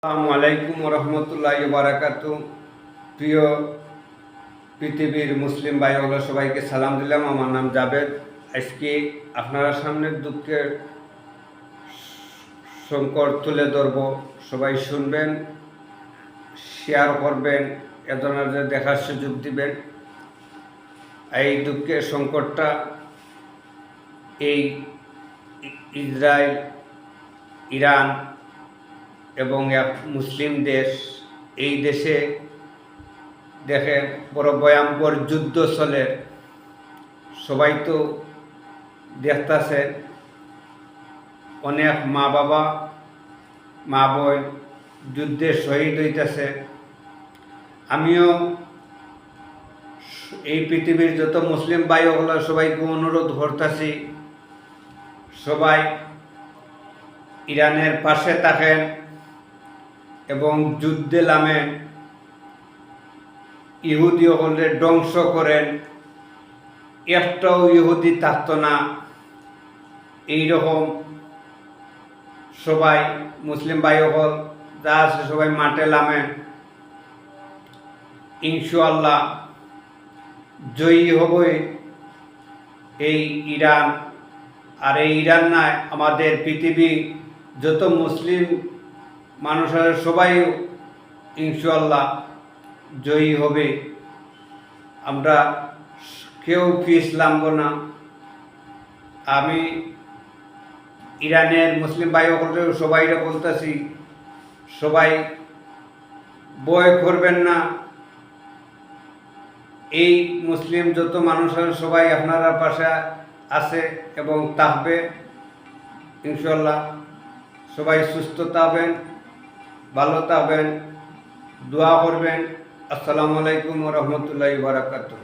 আসসালামু আলাইকুম রহমতুল্লাহি বারাকাতু। প্রিয় পৃথিবীর মুসলিম ভাই ওগুলো সবাইকে সালাম দিলাম। আমার নাম জাবেদ। আজকে আপনারা সামনে দুঃখের সংকট তুলে ধরব। সবাই শুনবেন, শেয়ার করবেন, এ ধরনের দেখার সুযোগ দিবেন। এই দুঃখের সংকটটা এই ইসরায়েল, ইরান এবং এক মুসলিম দেশ, এই দেশে দেখেন বড় ভয়ঙ্কর যুদ্ধ চলে। সবাই তো দেখতেছেন, অনেক মা বাবা, মা বোন যুদ্ধে শহীদ হইতেছে। আমিও এই পৃথিবীর যত মুসলিম ভাই ওগুলো সবাইকে অনুরোধ করতেছি, সবাই ইরানের পাশে থাকেন এবং যুদ্ধে নামেন, ইহুদি হলে ধ্বংস করেন। একটাও ইহুদি থাকতো না। এইরকম সবাই মুসলিম ভাই হল যা আছে সবাই মাঠে নামেন। ইনশাআল্লাহ জয়ী হবে এই ইরান। আর এই ইরান নয়, আমাদের পৃথিবী যত মুসলিম মানুষ আছে সবাই ইনশাআল্লাহ জয়ী হবে। আমরা কেউ পিছলাম না। আমি ইরানের মুসলিম ভাই সকলকে সবাই বলতেছি, সবাই ভয় করবেন না। এই মুসলিম যত মানুষ আছে সবাই আপনারা পাশে আছে এবং থাকবে ইনশাআল্লাহ। সবাই সুস্থ থাকবেন, ভালো থাকবেন, দোয়া করবেন। আসসালামু আলাইকুম রহমতুল্লাহি বারাকাতুহু।